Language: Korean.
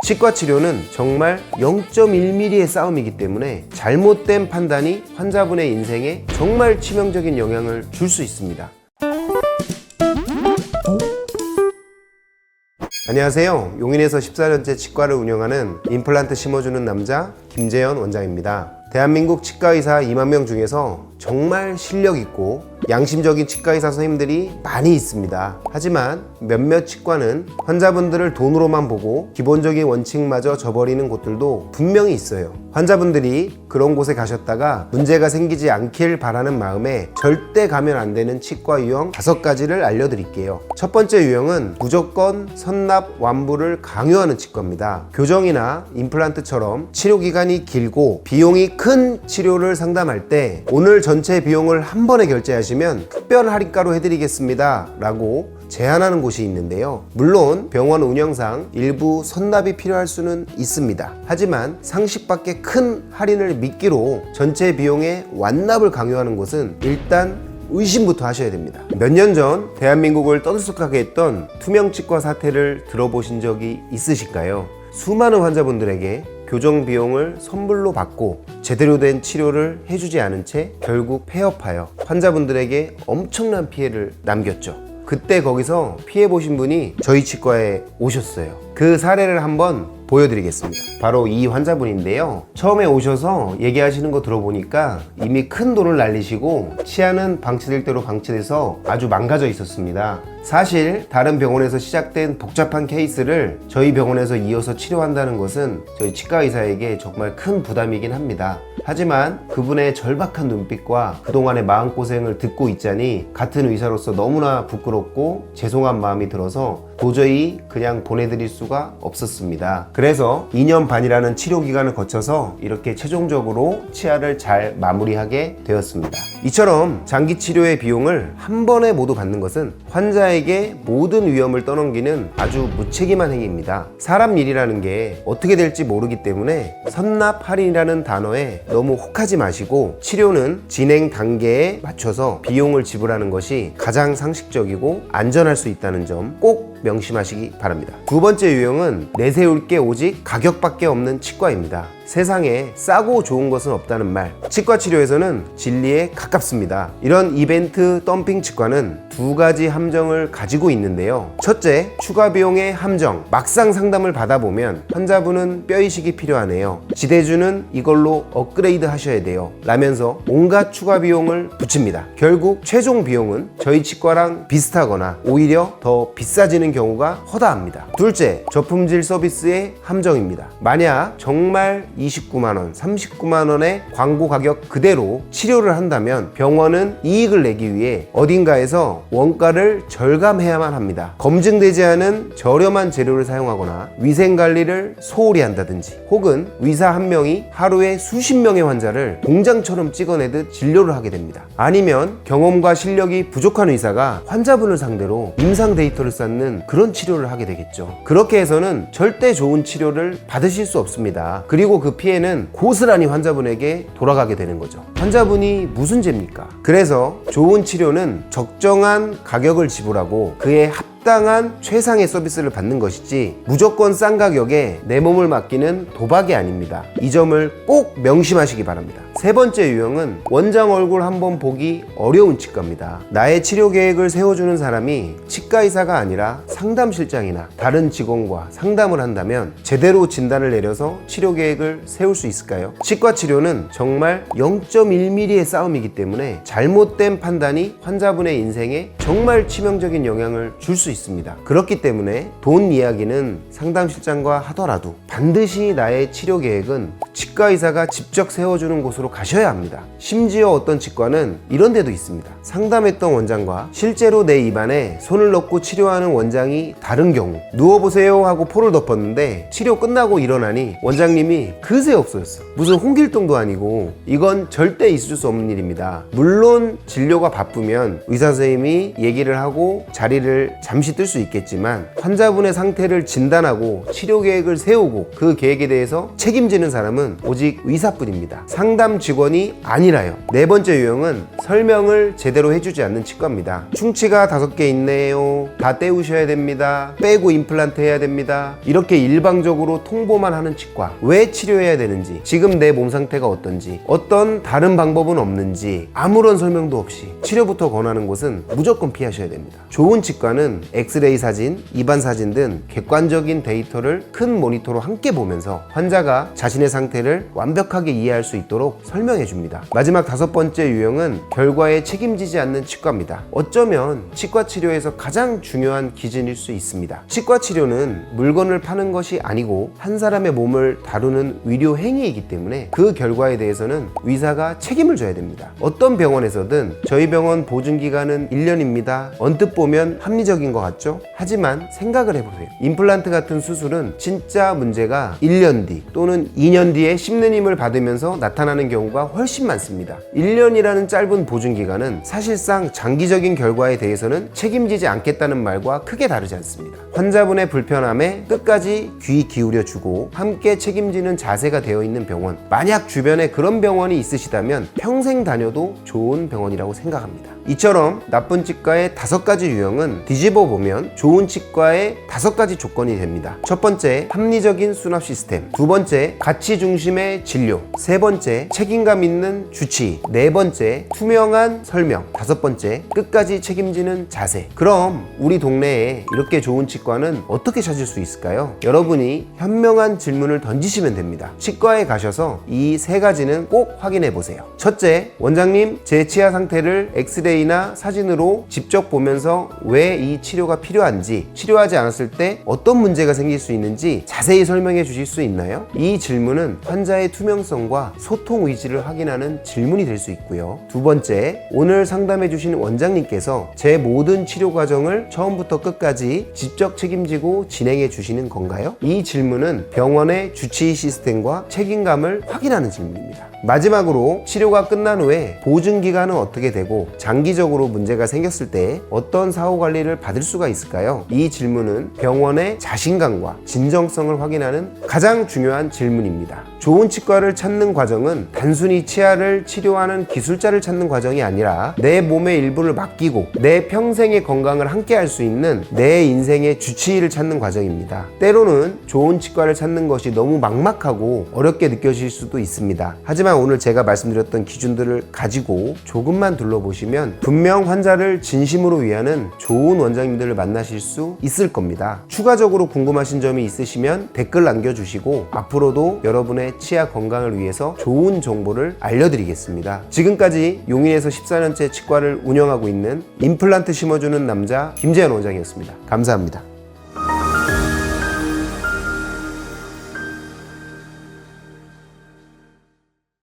치과 치료는 정말 0.1mm의 싸움이기 때문에 잘못된 판단이 환자분의 인생에 정말 치명적인 영향을 줄 수 있습니다. 안녕하세요. 용인에서 14년째 치과를 운영하는 임플란트 심어주는 남자 김재현 원장입니다. 대한민국 치과의사 2만 명 중에서 정말 실력 있고 양심적인 치과의사 선생님들이 많이 있습니다. 하지만 몇몇 치과는 환자분들을 돈으로만 보고 기본적인 원칙마저 저버리는 곳들도 분명히 있어요. 환자분들이 그런 곳에 가셨다가 문제가 생기지 않길 바라는 마음에 절대 가면 안 되는 치과 유형 5가지를 알려드릴게요. 첫 번째 유형은 무조건 선납 완부를 강요하는 치과입니다. 교정이나 임플란트처럼 치료기간이 길고 비용이 큰 치료를 상담할 때 오늘 전체 비용을 한 번에 결제하시면 특별 할인가로 해드리겠습니다 라고 제안하는 곳이 있는데요. 물론 병원 운영상 일부 선납이 필요할 수는 있습니다. 하지만 상식밖에 큰 할인을 미끼로 전체 비용의 완납을 강요하는 곳은 일단 의심부터 하셔야 됩니다. 몇 년 전 대한민국을 떠들썩하게 했던 투명치과 사태를 들어보신 적이 있으실까요? 수많은 환자분들에게 교정 비용을 선불로 받고 제대로 된 치료를 해주지 않은 채 결국 폐업하여 환자분들에게 엄청난 피해를 남겼죠. 그때 거기서 피해보신 분이 저희 치과에 오셨어요. 그 사례를 한번 보여드리겠습니다. 바로 이 환자분인데요. 처음에 오셔서 얘기하시는 거 들어보니까 이미 큰 돈을 날리시고 치아는 방치될 대로 방치돼서 아주 망가져 있었습니다. 사실 다른 병원에서 시작된 복잡한 케이스를 저희 병원에서 이어서 치료한다는 것은 저희 치과 의사에게 정말 큰 부담이긴 합니다. 하지만 그분의 절박한 눈빛과 그동안의 마음고생을 듣고 있자니 같은 의사로서 너무나 부끄럽고 죄송한 마음이 들어서 도저히 그냥 보내드릴 수가 없었습니다. 그래서 2년 반이라는 치료 기간을 거쳐서 이렇게 최종적으로 치아를 잘 마무리하게 되었습니다. 이처럼 장기 치료의 비용을 한 번에 모두 받는 것은 환자에게 모든 위험을 떠넘기는 아주 무책임한 행위입니다. 사람 일이라는 게 어떻게 될지 모르기 때문에 선납 할인이라는 단어에 너무 혹하지 마시고 치료는 진행 단계에 맞춰서 비용을 지불하는 것이 가장 상식적이고 안전할 수 있다는 점 꼭 명심하시기 바랍니다. 두 번째 유형은 내세울 게 오직 가격밖에 없는 치과입니다. 세상에 싸고 좋은 것은 없다는 말. 치과 치료에서는 진리에 가깝습니다. 이런 이벤트 덤핑 치과는 2가지 함정을 가지고 있는데요. 첫째, 추가 비용의 함정. 막상 상담을 받아보면 환자분은 뼈이식이 필요하네요. 지대주는 이걸로 업그레이드 하셔야 돼요 라면서 온갖 추가 비용을 붙입니다. 결국 최종 비용은 저희 치과랑 비슷하거나 오히려 더 비싸지는 경우가 허다합니다. 둘째, 저품질 서비스의 함정입니다. 만약 정말 29만원, 39만원의 광고 가격 그대로 치료를 한다면 병원은 이익을 내기 위해 어딘가에서 원가를 절감해야만 합니다. 검증되지 않은 저렴한 재료를 사용하거나 위생관리를 소홀히 한다든지 혹은 의사 한 명이 하루에 수십 명의 환자를 공장처럼 찍어내듯 진료를 하게 됩니다. 아니면 경험과 실력이 부족한 의사가 환자분을 상대로 임상 데이터를 쌓는 그런 치료를 하게 되겠죠. 그렇게 해서는 절대 좋은 치료를 받으실 수 없습니다. 그리고 그 피해는 고스란히 환자분에게 돌아가게 되는 거죠. 환자분이 무슨 죄입니까? 그래서 좋은 치료는 적정한 가격을 지불하고 그에 합당한 최상의 서비스를 받는 것이지 무조건 싼 가격에 내 몸을 맡기는 도박이 아닙니다. 이 점을 꼭 명심하시기 바랍니다. 세 번째 유형은 원장 얼굴 한번 보기 어려운 치과입니다. 나의 치료 계획을 세워주는 사람이 치과의사가 아니라 상담실장이나 다른 직원과 상담을 한다면 제대로 진단을 내려서 치료 계획을 세울 수 있을까요? 치과 치료는 정말 0.1mm의 싸움이기 때문에 잘못된 판단이 환자분의 인생에 정말 치명적인 영향을 줄 수 있습니다. 그렇기 때문에 돈 이야기는 상담실장과 하더라도 반드시 나의 치료 계획은 치과의사가 직접 세워주는 곳으로 가셔야 합니다. 심지어 어떤 치과는 이런 데도 있습니다. 상담했던 원장과 실제로 내 입안에 손을 넣고 치료하는 원장이 다른 경우 누워보세요 하고 포를 덮었는데 치료 끝나고 일어나니 원장님이 그새 없어졌어. 무슨 홍길동도 아니고 이건 절대 있을 수 없는 일입니다. 물론 진료가 바쁘면 의사 선생님이 얘기를 하고 자리를 잠시 뜰 수 있겠지만 환자분의 상태를 진단하고 치료 계획을 세우고 그 계획에 대해서 책임지는 사람은 유형은 오직 의사뿐입니다. 상담 직원이 아니라요. 네 번째 유형은 설명을 제대로 해주지 않는 치과입니다. 충치가 5개 있네요. 다 떼우셔야 됩니다. 빼고 임플란트 해야 됩니다. 이렇게 일방적으로 통보만 하는 치과. 왜 치료해야 되는지, 지금 내 몸 상태가 어떤지, 어떤 다른 방법은 없는지 아무런 설명도 없이 치료부터 권하는 곳은 무조건 피하셔야 됩니다. 좋은 치과는 엑스레이 사진, 입안 사진 등 객관적인 데이터를 큰 모니터로 함께 보면서 환자가 자신의 상태를 완벽하게 이해할 수 있도록 설명해 줍니다. 마지막 5번째 유형은 결과에 책임지지 않는 치과입니다. 어쩌면 치과 치료에서 가장 중요한 기준일 수 있습니다. 치과 치료는 물건을 파는 것이 아니고 한 사람의 몸을 다루는 의료 행위이기 때문에 그 결과에 대해서는 의사가 책임을 져야 됩니다. 어떤 병원에서든 저희 병원 보증기간은 1년입니다. 언뜻 보면 합리적인 것 같죠? 하지만 생각을 해보세요. 임플란트 같은 수술은 진짜 문제가 1년 뒤 또는 2년 뒤에 씹는 힘을 받으면서 나타나는 경우가 훨씬 많습니다. 1년이라는 짧은 보증기간은 사실상 장기적인 결과에 대해서는 책임지지 않겠다는 말과 크게 다르지 않습니다. 환자분의 불편함에 끝까지 귀 기울여주고 함께 책임지는 자세가 되어 있는 병원, 만약 주변에 그런 병원이 있으시다면 평생 다녀도 좋은 병원이라고 생각합니다. 이처럼 나쁜 치과의 5가지 유형은 뒤집어 보면 좋은 치과의 5가지 조건이 됩니다. 첫 번째, 합리적인 수납 시스템. 두 번째, 가치 중심의 진료. 세 번째, 책임감 있는 주치. 네 번째, 투명한 설명. 5번째, 끝까지 책임지는 자세. 그럼 우리 동네에 이렇게 좋은 치과는 어떻게 찾을 수 있을까요? 여러분이 현명한 질문을 던지시면 됩니다. 치과에 가셔서 이 3가지는 꼭 확인해 보세요. 첫째, 원장님, 제 치아 상태를 엑스레이나 사진으로 직접 보면서 왜 이 치료가 필요한지, 치료하지 않았을 때 어떤 문제가 생길 수 있는지 자세히 설명해 주실 수 있나요? 이 질문은 환자의 투명성과 소통 의지를 확인하는 질문이 될 수 있고요. 두 번째, 오늘 상담해 주신 원장님께서 제 모든 치료 과정을 처음부터 끝까지 직접 책임지고 진행해 주시는 건가요? 이 질문은 병원의 주치 시스템과 책임감을 확인하는 질문입니다. 마지막으로 치료가 끝난 후에 보증기간은 어떻게 되고 장기적으로 문제가 생겼을 때 어떤 사후관리를 받을 수가 있을까요? 이 질문은 병원의 자신감과 진정성을 확인하는 가장 중요한 질문입니다. 좋은 치과를 찾는 과정은 단순히 치아를 치료하는 기술자를 찾는 과정이 아니라 내 몸의 일부를 맡기고 내 평생의 건강을 함께 할 수 있는 내 인생의 주치의를 찾는 과정입니다. 때로는 좋은 치과를 찾는 것이 너무 막막하고 어렵게 느껴질 수도 있습니다. 하지만 오늘 제가 말씀드렸던 기준들을 가지고 조금만 둘러보시면 분명 환자를 진심으로 위하는 좋은 원장님들을 만나실 수 있을 겁니다. 추가적으로 궁금하신 점이 있으시면 댓글 남겨주시고 앞으로도 여러분의 치아 건강을 위해서 좋은 정보를 알려드리겠습니다. 지금까지 용인에서 14년째 치과를 운영하고 있는 임플란트 심어주는 남자 김재현 원장이었습니다. 감사합니다.